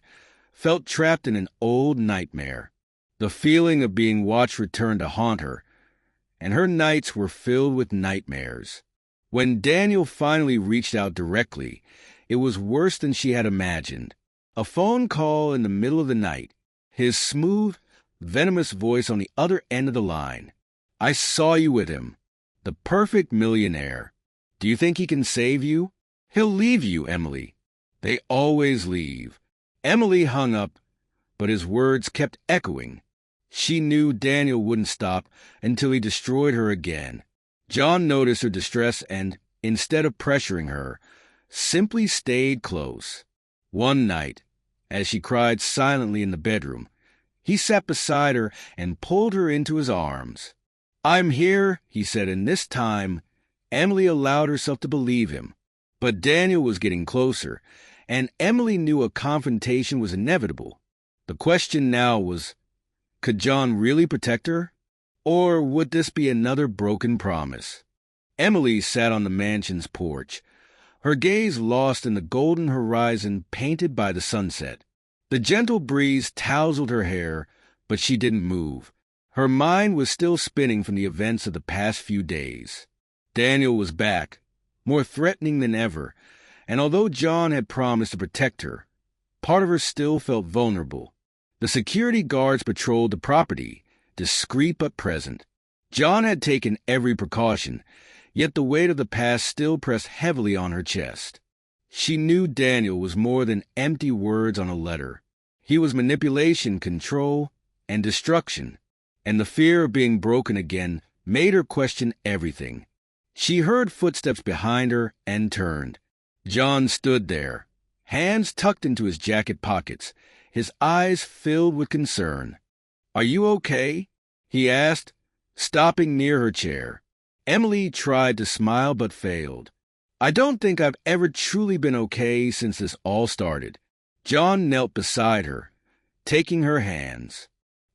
felt trapped in an old nightmare. The feeling of being watched returned to haunt her, and her nights were filled with nightmares. When Daniel finally reached out directly, It was worse than she had imagined. A phone call in the middle of the night. His smooth, venomous voice on the other end of the line. "I saw you with him. The perfect millionaire. Do you think he can save you? He'll leave you, Emily." They always leave. Emily hung up, but his words kept echoing. She knew Daniel wouldn't stop until he destroyed her again. John noticed her distress and, instead of pressuring her, simply stayed close. One night, as she cried silently in the bedroom, he sat beside her and pulled her into his arms. "I'm here," he said, and this time, Emily allowed herself to believe him. But Daniel was getting closer, and Emily knew a confrontation was inevitable. The question now was, could John really protect her? Or would this be another broken promise? Emily sat on the mansion's porch, her gaze lost in the golden horizon painted by the sunset. The gentle breeze tousled her hair, but she didn't move. Her mind was still spinning from the events of the past few days. Daniel was back, more threatening than ever, and although John had promised to protect her, part of her still felt vulnerable. The security guards patrolled the property, discreet but present. John had taken every precaution, yet the weight of the past still pressed heavily on her chest. She knew Daniel was more than empty words on a letter. He was manipulation, control, and destruction, and the fear of being broken again made her question everything. She heard footsteps behind her and turned. John stood there, hands tucked into his jacket pockets, his eyes filled with concern. "Are you okay?" he asked, stopping near her chair. Emily tried to smile but failed. "I don't think I've ever truly been okay since this all started." John knelt beside her, taking her hands.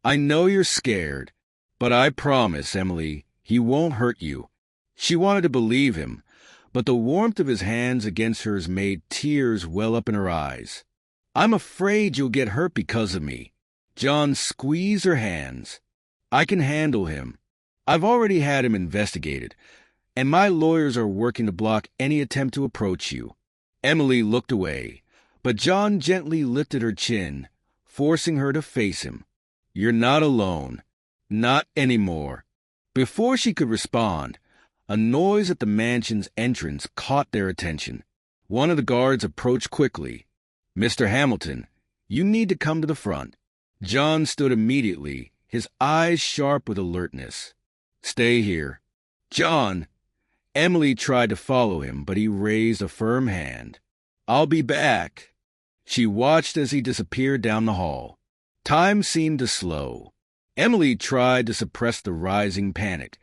"I know you're scared, but I promise, Emily, he won't hurt you." She wanted to believe him, but the warmth of his hands against hers made tears well up in her eyes. "I'm afraid you'll get hurt because of me." John squeezed her hands. "I can handle him. I've already had him investigated, and my lawyers are working to block any attempt to approach you." Emily looked away, but John gently lifted her chin, forcing her to face him. "You're not alone. Not anymore." Before she could respond, a noise at the mansion's entrance caught their attention. One of the guards approached quickly. "Mr. Hamilton, you need to come to the front." John stood immediately, his eyes sharp with alertness. "Stay here." "John!" Emily tried to follow him, but he raised a firm hand. "I'll be back." She watched as he disappeared down the hall. Time seemed to slow. Emily tried to suppress the rising panic,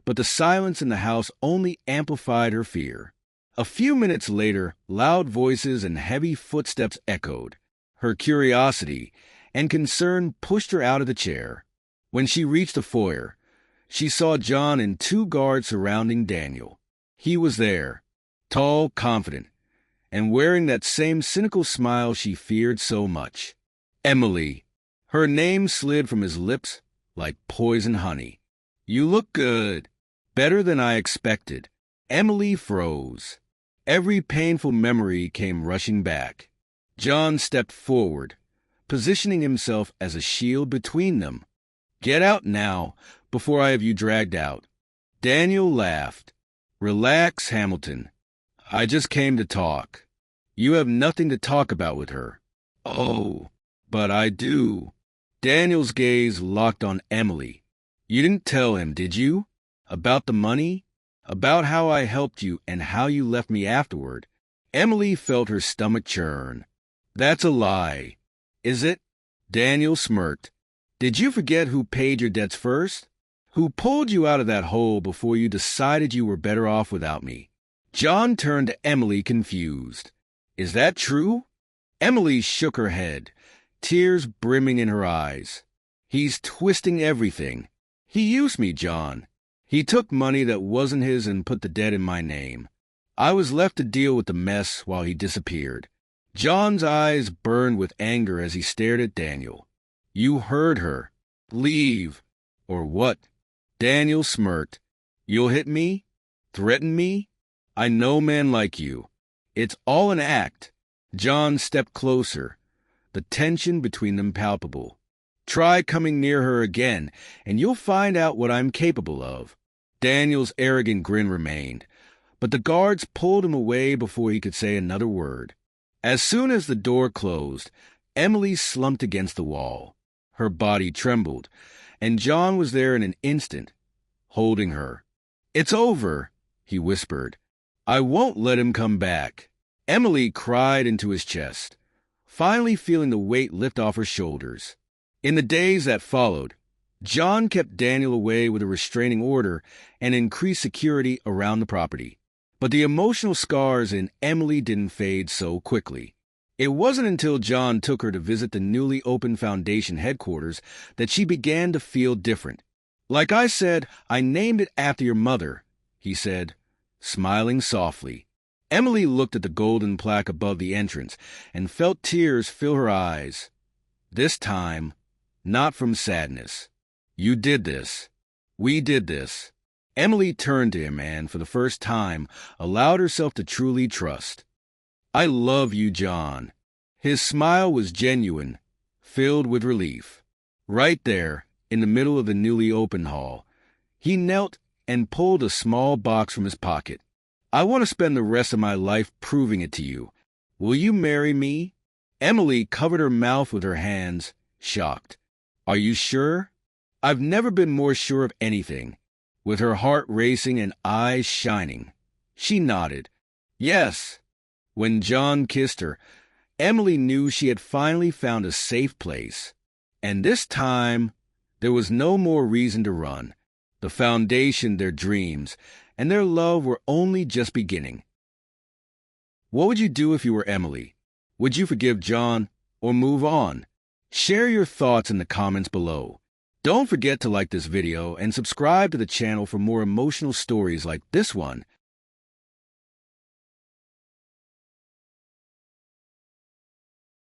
but the silence in the house only amplified her fear. A few minutes later, loud voices and heavy footsteps echoed. Her curiosity and concern pushed her out of the chair. When she reached the foyer, she saw John and two guards surrounding Daniel. He was there, tall, confident, and wearing that same cynical smile she feared so much. "Emily." Her name slid from his lips like poison honey. "You look good." "Better than I expected." Emily froze. Every painful memory came rushing back. John stepped forward, positioning himself as a shield between them. "Get out now, before I have you dragged out." Daniel laughed. "Relax, Hamilton. I just came to talk." "You have nothing to talk about with her." "Oh, but I do." Daniel's gaze locked on Emily. "You didn't tell him, did you? About the money? About how I helped you and how you left me afterward?" Emily felt her stomach churn. "That's a lie." "Is it?" Daniel smirked. "Did you forget who paid your debts first? Who pulled you out of that hole before you decided you were better off without me?" John turned to Emily confused. "Is that true?" Emily shook her head, tears brimming in her eyes. "He's twisting everything. He used me, John. He took money that wasn't his and put the debt in my name. I was left to deal with the mess while he disappeared." John's eyes burned with anger as he stared at Daniel. "You heard her. Leave." "Or what?" Daniel smirked. "You'll hit me? Threaten me? I know men like you." It's all an act. John stepped closer, the tension between them palpable. Try coming near her again, and you'll find out what I'm capable of. Daniel's arrogant grin remained, but the guards pulled him away before he could say another word. As soon as the door closed, Emily slumped against the wall. Her body trembled, and John was there in an instant, holding her. "It's over," he whispered. "I won't let him come back." Emily cried into his chest, finally feeling the weight lift off her shoulders. In the days that followed, John kept Daniel away with a restraining order and increased security around the property. But the emotional scars in Emily didn't fade so quickly. It wasn't until John took her to visit the newly opened foundation headquarters that she began to feel different. "Like I said, I named it after your mother," he said, smiling softly. Emily looked at the golden plaque above the entrance and felt tears fill her eyes. This time, not from sadness. "You did this. We did this." Emily turned to him and, for the first time, allowed herself to truly trust. "I love you, John." His smile was genuine, filled with relief. Right there, in the middle of the newly opened hall, he knelt and pulled a small box from his pocket. "I want to spend the rest of my life proving it to you. Will you marry me?" Emily covered her mouth with her hands, shocked. "Are you sure?" "I've never been more sure of anything." With her heart racing and eyes shining, she nodded. "Yes." When John kissed her, Emily knew she had finally found a safe place. And this time, there was no more reason to run. The foundation, their dreams, and their love were only just beginning. What would you do if you were Emily? Would you forgive John or move on? Share your thoughts in the comments below. Don't forget to like this video and subscribe to the channel for more emotional stories like this one.